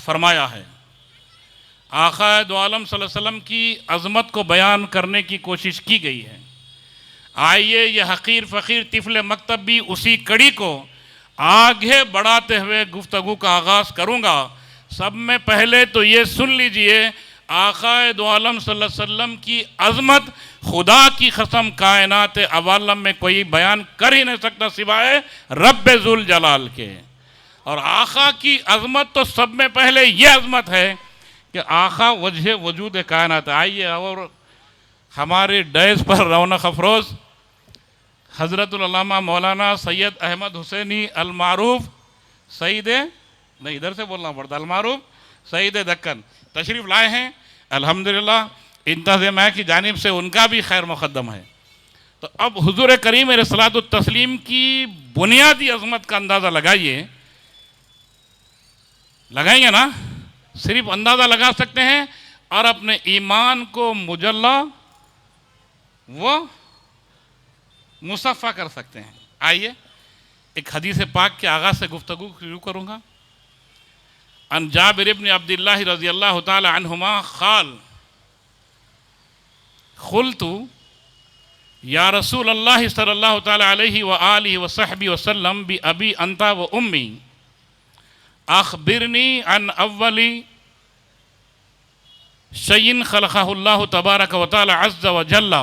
फरमाया है। आका दो आलम सल्लल्लाहु अलैहि वसल्लम की अज़मत को बयान करने की कोशिश की गई है। आइए ये हकीर फ़कीर तिफ़ल मकतब भी उसी कड़ी को आगे बढ़ाते हुए गुफ्तगू का आगाज़ करूँगा। सब में पहले तो ये सुन लीजिए, आका दो आलम सल्लल्लाहु अलैहि वसल्लम की अज़मत खुदा की कसम कायनात अवालम में कोई बयान कर ही नहीं सकता सिवाय रब्बे ज़ुल जलाल के। और आका की अज़मत तो सब में पहले ये अज़मत है कि आका वजह वजूद कायनात। आइए और हमारे डैस पर रौनक अफरोज़ हज़रतुल अल्लामा मौलाना सैयद अहमद हुसैनी अल-मारूफ सईद, नहीं इधर से बोलना पड़ता, अल-मारूफ सईद दक्कन तशरीफ़ लाए हैं। अल्हम्दुलिल्लाह इंतज़ाम की जानिब से उनका भी खैर मुक़द्दम है। तो अब हुज़ूर करीम अलैहिस्सलातु तस्लीम की बुनियादी अज़मत का अंदाज़ा लगाइए, लगाएंगे ना? सिर्फ अंदाज़ा लगा सकते हैं और अपने ईमान को मुजल्ला व मुसफ़ा कर सकते हैं। आइए एक हदीस पाक के आगाज़ से गुफ्तगू शुरू करूँगा। अन जाबिर इब्न अब्दिल्लाह रज़ियल्लाहु ताला अन्हुमा क़ाल क़ुल्तु या रसूल अल्लाह सल्लल्लाहु ताला अलैहि व आलिहि व सहबी वसल्लम बि अबी अंता व उम्मी अख़बिरनी अन अव्वली शय्इन ख़लक़हुल्लाहु तबारक व तआला अज़्ज़ व जल्ला।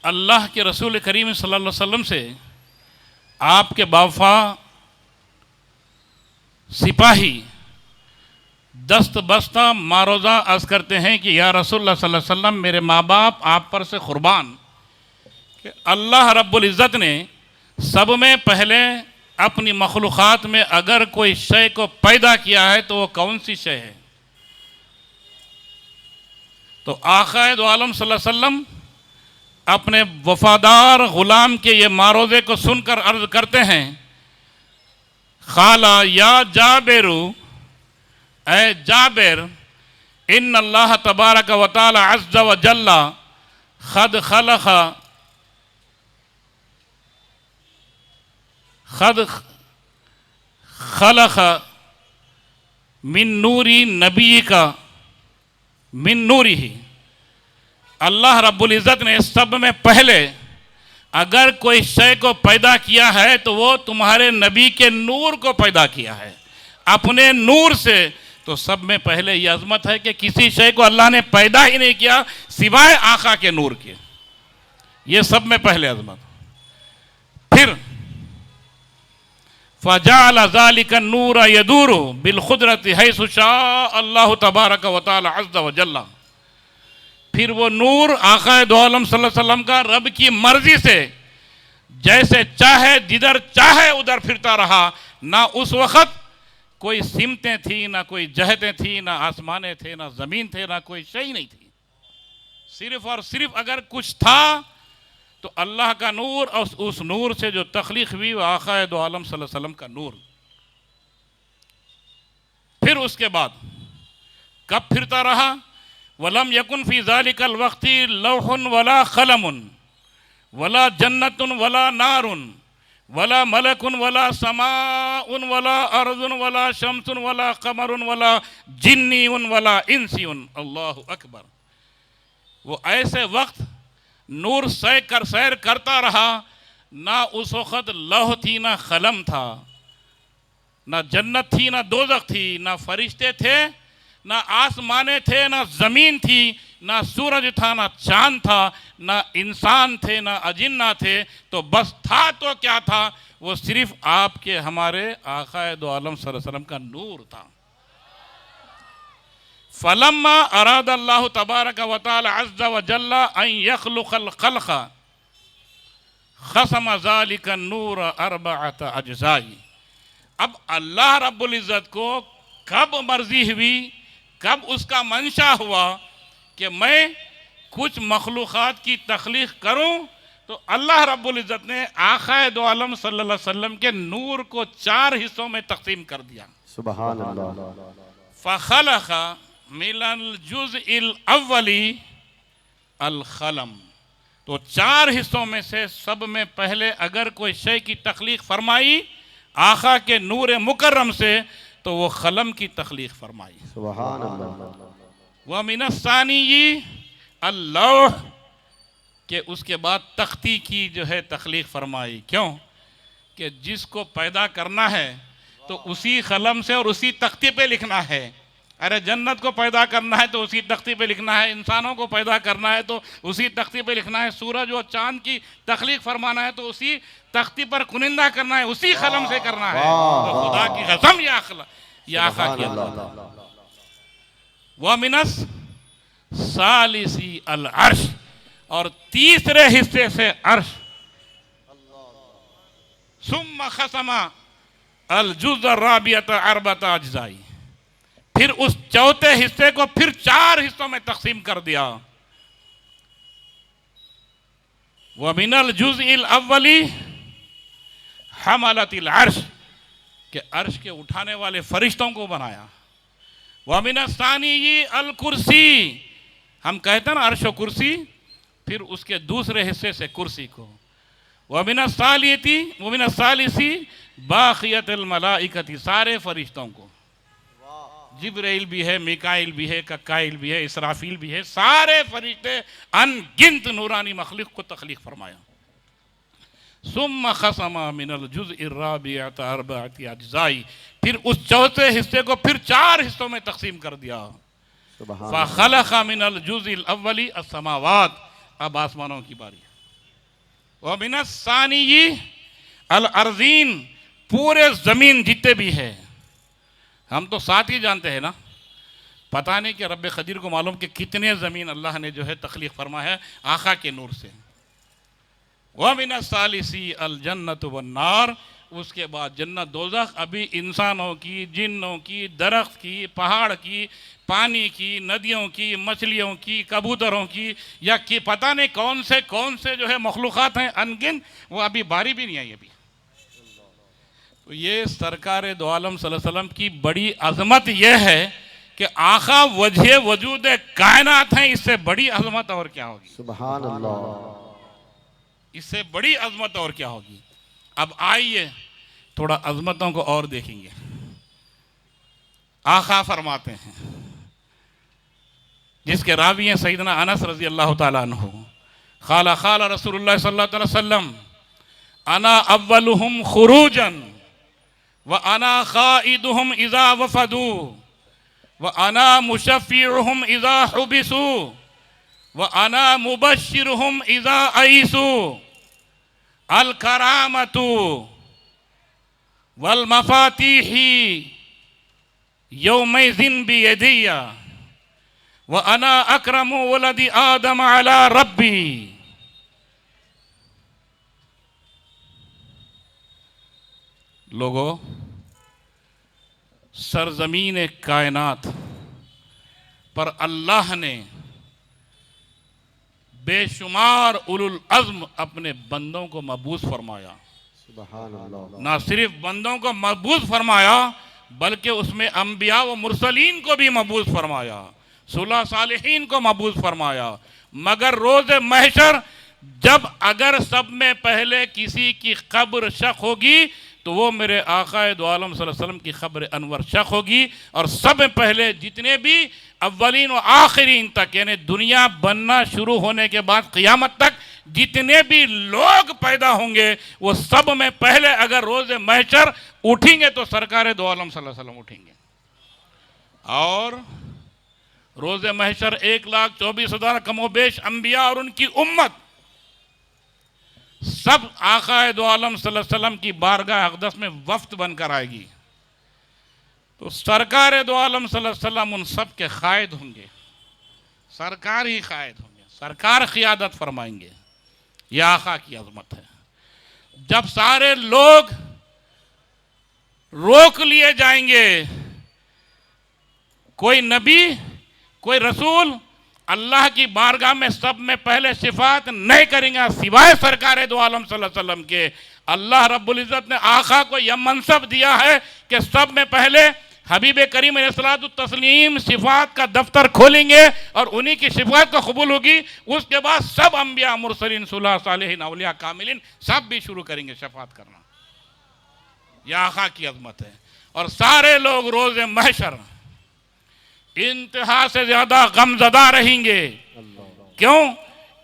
अल्लाह के रसूल करीम सल्लल्लाहु अलैहि वसल्लम से आपके बावफा सिपाही दस्त बस्ता मारोज़ा अर्ज़ करते हैं कि या रसूलुल्लाह सल्लल्लाहु अलैहि वसल्लम, मेरे माँ बाप आप पर से क़ुरबान कि अल्लाह रब्बुल इज़्ज़त ने सब में पहले अपनी मखलूक़ात में अगर कोई शय को पैदा किया है तो वो कौन सी शय है? तो आका दो आलम सल्लल्लाहु अलैहि वसल्लम अपने वफादार ग़ुलाम के ये मारोज़े को सुनकर अर्ज़ करते हैं, क़ाला या जाबिरु, ऐ जाबिर, इन्न अल्लाह तबारक व तआला अज़्ज़ व जल्ला ख़द खलक़ मिन नूरी नबी का मिन नूरी ही। अल्लाह रब्बुल इज़्ज़त ने सब में पहले अगर कोई शय को पैदा किया है तो वो तुम्हारे नबी के नूर को पैदा किया है, अपने नूर से। तो सब में पहले ये अज़मत है कि किसी शय को अल्लाह ने पैदा ही नहीं किया सिवाय आका के नूर के। ये सब में पहले अज़मत। फिर फ़जअल ज़ालिका नूर यदूरु बिलक़ुदरति हैसु शाअ अल्लाहु तबारक व तआला अज़्ज़ व जल्ला। फिर वो नूर आका दो आलम सल्लल्लाहु अलैहि वसल्लम का रब की मर्जी से जैसे चाहे जिधर चाहे उधर फिरता रहा। ना उस वक़्त कोई सिमतें थी, ना कोई जहतें थी, ना आसमाने थे, ना ज़मीन थे, ना कोई शय नहीं थी। सिर्फ़ और सिर्फ अगर कुछ था तो अल्लाह का नूर और उस नूर से जो तख्लीक़ हुई वो आका दो आलम सल्लल्लाहु अलैहि वसल्लम का नूर। फिर उसके बाद कब फिरता रहा? वलम यकुन फ़ी ज़ालिकल वक़्ति लौहुन वला क़लमुन वला जन्नतुन वला नारुन वला मलकुन वला समाउन वला अर्ज़ुन वला शम्सुन वला क़मरुन वला जिन्नियुन वला इंसियुन। अल्लाहु अकबर। वो ऐसे वक्त नूर सैर करता रहा। ना उस वक़्त लौह थी, ना क़लम था, ना जन्नत थी, ना दोज़ख थी, ना फरिश्ते थे, ना आसमाने थे, ना ज़मीन थी, ना सूरज था, ना चाँद था, ना इंसान थे, ना अजिन्ना थे। तो बस था तो क्या था? वो सिर्फ आपके हमारे आका दो आलम सल्लल्लाहु अलैहि वसल्लम का नूर था। फ़लम्मा अरादा अल्लाहु तबारक व तआला अज़्ज़ व जल्ला अन यख़्लुक़ल ख़ल्क़ ख़सम ज़ालिका नूर अर्बअत अज्ज़ाई। अब अल्लाह रब्बुल इज़्ज़त को कब मर्जी हुई, कब उसका मंशा हुआ कि मैं कुछ मखलूक़ात की तख्लीक़ करूं, तो अल्लाह रब्बुल इज़्ज़त ने आका दो आलम सल्लल्लाहु अलैहि वसल्लम के नूर को 4 हिस्सों में तक़सीम कर दिया। सुभान अल्लाह। फ़ख़लक़ मिनल जुज़इल अव्वली अल क़लम। तो तो चार हिस्सों में से सब में पहले अगर कोई शय की तख्लीक फरमाई आका के नूर मुकर्रम से तो वो कलम की तख्लीक फरमाई। सुभान अल्लाह। वह मिनस्सानी अल्लाह के उसके बाद तख्ती की जो है तख्लीक फरमाई। क्यों कि जिसको पैदा करना है तो उसी कलम से और उसी तख्ती पे लिखना है। अरे जन्नत को पैदा करना है तो उसी तख्ती पे लिखना है, इंसानों को पैदा करना है तो उसी तख्ती पे लिखना है, सूरज और चांद की तख्लीक फरमाना है तो उसी तख्ती पर कुनिंदा करना है, उसी कलम से करना है। तो खुदा की कसम या आका की वह मिनस सालिसी अल अर्श, और तीसरे हिस्से से अर्श। सुम्मा खसमा अल जुज़ राबियत अरबत अज्जाई, फिर उस चौथे हिस्से को फिर चार हिस्सों में तकसीम कर दिया। वह मिनल जुज़इल अव्वली हमलतिल अर्श, के अर्श के उठाने वाले फरिश्तों को बनाया। वह मिनस सानी अल कुर्सी, हम कहते हैं ना अर्श व कुर्सी, फिर उसके दूसरे हिस्से से कुर्सी को। वह मिनस सालिसी बाक़ियतुल मलाइकती, सारे फरिश्तों को, जिब्राइल भी है, मिकाइल भी है, ककाइल भी है, इसराफील भी है, सारे फरिश्ते अनगिनत नूरानी मखलूक को तख्लीक फरमाया। सुम्मा खसमा मिनल जुज़इ राबिअत अरबअति अज्ज़ाई, फिर उस चौथे हिस्से को फिर चार हिस्सों में तकसीम कर दिया। फ़खलक़ मिनल जुज़इल अव्वली अस्समावात, अब आसमानों की बारी। व मिनस सानी अल अर्ज़ीन, पूरे ज़मीन जितने भी है, हम तो साथ ही जानते हैं ना, पता नहीं कि रब क़दीर को मालूम कि कितने ज़मीन अल्लाह ने जो है तख्लीक फरमा है आका के नूर से। वह मिनस सालिसी अल जन्नत व नार, उसके बाद जन्नत दोज़ख, अभी इंसानों की, जिन्नों की, दरख्त की, पहाड़ की, पानी की, नदियों की, मछलियों की, कबूतरों की, या कि पता नहीं कौन से जो है मखलूक़ात हैं अनगिन, वो अभी बारी भी नहीं आई अभी। तो ये सरकार दो आलम सल्लल्लाहु अलैहि वसल्लम की बड़ी अज़मत यह है कि आका वजह वजूद कायनात हैं, इससे बड़ी अज़मत और क्या होगी। सुभान अल्लाह। इससे बड़ी अज़मत और क्या होगी। अब आइए थोड़ा अज़मतों को और देखेंगे। आका फरमाते हैं, जिसके रावी हैं सैयदना अनस रज़ी अल्लाह ताला अन्हु, क़ाला क़ाला रसूलुल्लाह सल्लल्लाहु अलैहि वसल्लम अना अव्वलुहुम खुरूजन व अना क़ाइदुहुम इज़ा वफ़दू व अना मुशफ़्फ़िउहुम इज़ा हुबिसू व अना मुबश्शिरुहुम इज़ा अईसू, अल करामतु वल मफ़ातीही यौमइज़िन बियदिया व अना अक्रमु वलदी आदम अला रब्बी। लोगों, सरजमीन कायनात पर अल्लाह ने बेशुमार उलुल अज़्म अपने बंदों को मबूस फरमाया। सुभान अल्लाह। ना सिर्फ बंदों को मबूस फरमाया बल्कि उसमें अंबिया व मुरसलीन को भी मबूस फरमाया, सुलह सालिहीन को मबूस फरमाया। मगर रोज़ महशर जब अगर सब में पहले किसी की कब्र शक होगी तो वो मेरे आका दो आलम सल्लल्लाहु अलैहि वसल्लम की खबर अनवर शक होगी। और सब पहले जितने भी अव्वलीन व आखिरीन तक, यानी दुनिया बनना शुरू होने के बाद क़ियामत तक जितने भी लोग पैदा होंगे वो सब में पहले अगर रोज़ महशर उठेंगे तो सरकार दो आलम सल्लल्लाहु अलैहि वसल्लम उठेंगे। और रोज़ महशर 1,24,000 कमोबेश अंबिया और उनकी उम्मत सब आका दो आलम सल्लल्लाहु अलैहि वसल्लम की बारगाह अक़दस में वफ्द बनकर आएगी। तो सरकार दो आलम सल्लल्लाहु अलैहि वसल्लम उन सब के क़ायद होंगे, सरकार ही क़ायद होंगे, सरकार क़ियादत फरमाएंगे। यह आका की अज़मत है। जब सारे लोग रोक लिए जाएंगे, कोई नबी कोई रसूल अल्लाह की बारगाह में सब में पहले सिफात नहीं करेंगे सिवाय सरकार दो आलम सल्लल्लाहु अलैहि वसल्लम के। अल्लाह रब्बुल इज़्ज़त ने आका को यह मनसब दिया है कि सब में पहले हबीब करीम अलैहिस्सलातु तस्लीम सिफात का दफ्तर खोलेंगे और उन्हीं की सिफात को कबूल होगी। उसके बाद सब अंबिया मुरसलीन सुलह सालिहीन औलिया कामिलीन सब भी शुरू करेंगे शफात करना। यह आका की अजमत है। और सारे लोग रोज महशर इंतहा से ज्यादा गमजदा रहेंगे। क्यों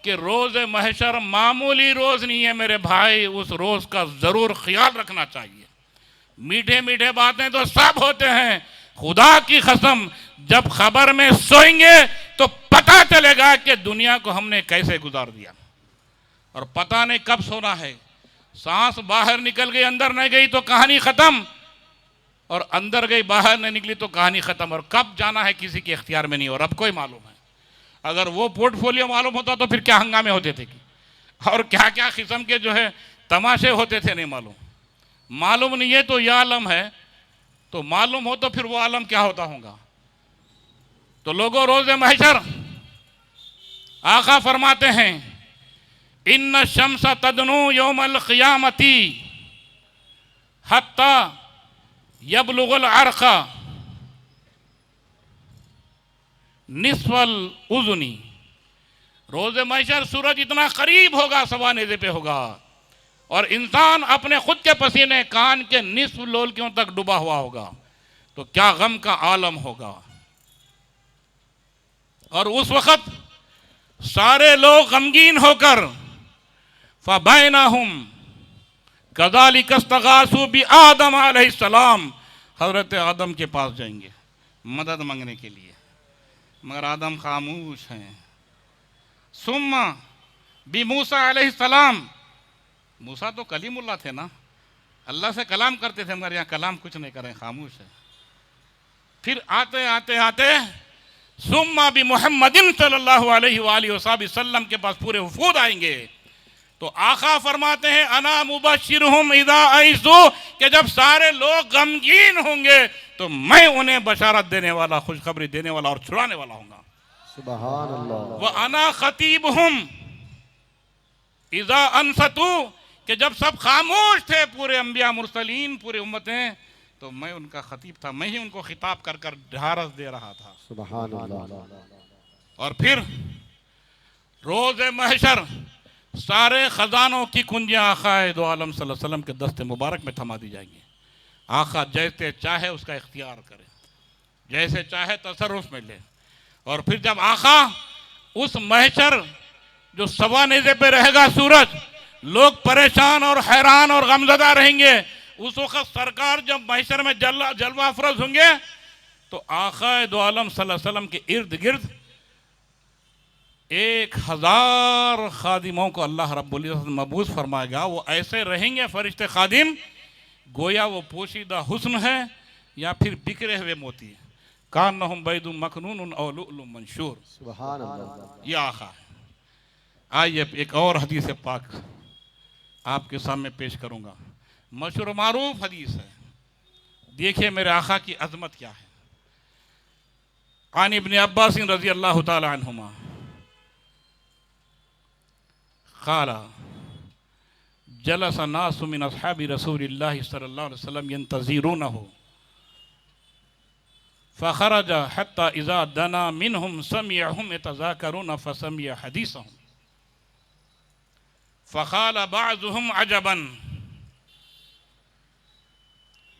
कि रोज महशर मामूली रोज नहीं है मेरे भाई, उस रोज का जरूर ख्याल रखना चाहिए। मीठे मीठे बातें तो सब होते हैं, खुदा की कसम जब खबर में सोएंगे तो पता चलेगा कि दुनिया को हमने कैसे गुजार दिया। और पता नहीं कब सोना है, सांस बाहर निकल गई अंदर नहीं गई तो कहानी खत्म, और अंदर गई बाहर नहीं निकली तो कहानी खत्म। और कब जाना है किसी के इख्तियार में नहीं, और अब कोई मालूम है। अगर वो पोर्टफोलियो मालूम होता तो फिर क्या हंगामे होते थे कि, और क्या क्या किस्म के जो है तमाशे होते थे, नहीं मालूम। मालूम नहीं है तो यह आलम है, तो मालूम हो तो फिर वो आलम क्या होता होगा। तो लोगों रोज़े महशर आका फरमाते हैं इन्न शम्स तदनु यौमल क़ियामती हत्ता यबलुगुल अर्क़ा निस्फल उज़नी। रोज़े महशर सूरज इतना करीब होगा, सवा नेज़े पे होगा, और इंसान अपने खुद के पसीने कान के निस्फ लोलकियों तक डूबा हुआ होगा। तो क्या गम का आलम होगा। और उस वक्त सारे लोग गमगीन होकर फ़बैनहुम कज़ालिक इस्तग़ासू बि आदम अलैहिस्सलाम, हज़रत आदम के पास जाएंगे मदद मांगने के लिए, मगर आदम खामोश हैं। सुम्मा बि मूसा अलैहिस्सलाम, मूसा तो कलीमुल्लाह थे ना, अल्लाह से कलाम करते थे, मगर यहाँ कलाम कुछ नहीं करें, खामोश है। फिर आते आते आते सुम्मा बि मुहम्मदिन सल्लल्लाहु अलैहि वसल्लम के पास पूरे वफूद आएंगे। तो आका फरमाते हैं अना मुबश्शिरुहुम इज़ा आइज़ू, कि जब सारे लोग गमगीन होंगे तो मैं उन्हें बशारत देने वाला, खुशखबरी देने वाला और छुड़ाने वाला हूँगा। सुभान अल्लाह। व अना खतीबुहुम इज़ा अनसतू, कि जब सब खामोश थे पूरे अंबिया मुरसलीन पूरे उम्मतें, तो मैं उनका खतीब था, मैं ही उनको खिताब कर कर ढारस दे रहा था। सुभान अल्लाह। और फिर रोज़े महशर सारे खजानों की कुंजियां आक़ाए दो आलम सल्लल्लाहु अलैहि वसल्लम के दस्ते मुबारक में थमा दी जाएंगी। आका जैसे चाहे उसका इख्तियार करे, जैसे चाहे तसर्रुफ में ले। और फिर जब आका उस महशर जो सवा नेज़े पे रहेगा सूरज, लोग परेशान और हैरान और गमज़दा रहेंगे। उस वक्त सरकार जब महशर में जलवा अफरोज होंगे तो आक़ाए दो आलम सल्लल्लाहु अलैहि वसल्लम के इर्द गिर्द 1000 खादिमों को अल्लाह रब्बुल इज़्ज़त मबूस फरमाएगा। वो ऐसे रहेंगे फरिश्ते खादिम गोया वो पोशीदा हुस्न है या फिर बिखरे हुए मोती, कान्नहुम बैदुम मकनून औ लुअलुम मंशूर। सुभान अल्लाह। ये आका है। आइए एक और हदीस पाक आपके सामने पेश करूंगा, मशहूर मारूफ हदीस है। देखिए मेरे आका की अजमत क्या है। आन इब्न अब्बास रज़ी अल्लाह तआला अन्हुमा क़ाला जलस नासु मिन अस्हाबि रसूलिल्लाहि सल्लल्लाहु अलैहि वसल्लम यंतज़िरूनहु फ़ख़रज हत्ता इज़ा दना मिनहुम समिअहुम यतज़ाकरून फ़समिअ हदीसहुम फ़क़ाल बअज़ुहुम अजबन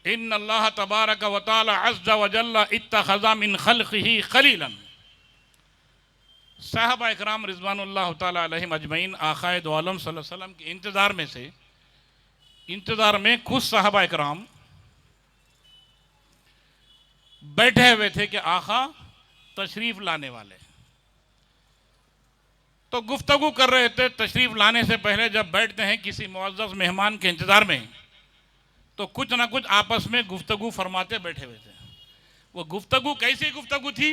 इन्नल्लाह तबारक व तआला अज़्ज़ व जल्ल इत्तख़ज़ मिन ख़ल्क़िही ख़लीलन। साहबा इकराम रिज़वानुल्लाह तआला अलैहिम अजमईन आक़ाए दो आलम सल्लल्लाहु अलैहि वसल्लम के इंतज़ार में कुछ साहबा इकराम बैठे हुए थे कि आका तशरीफ़ लाने वाले, तो गुफ्तगू कर रहे थे। तशरीफ़ लाने से पहले जब बैठते हैं किसी मुअज़्ज़ज़ मेहमान के इंतज़ार में, तो कुछ ना कुछ आपस में गुफ्तगू फरमाते बैठे हुए थे। वो गुफ्तगू कैसी गुफ्तगू थी?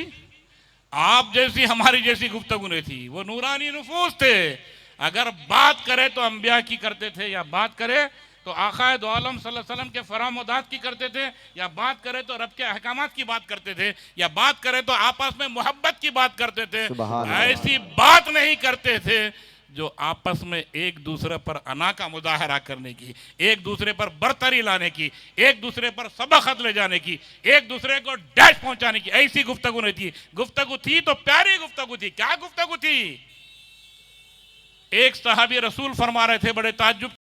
आप जैसी हमारी जैसी गुफ्तगू नहीं थी। वो नूरानी नुफूस थे। अगर बात करे तो अंबिया की करते थे, या बात करे तो आक़ाए दो आलम सल्लल्लाहु अलैहि वसल्लम के फरामदात की करते थे, या बात करे तो रब के अहकामात की बात करते थे, या बात करे तो आपस में मोहब्बत की बात करते थे। ऐसी बात नहीं करते थे जो आपस में एक दूसरे पर अना का मुजाहरा करने की, एक दूसरे पर बरतरी लाने की, एक दूसरे पर सबकत ले जाने की, एक दूसरे को डैश पहुंचाने की, ऐसी गुफ्तगू नहीं थी। गुफ्तगू थी तो प्यारी गुफ्तगू थी। क्या गुफ्तगू थी? एक सहाबी रसूल फरमा रहे थे बड़े ताज्जुब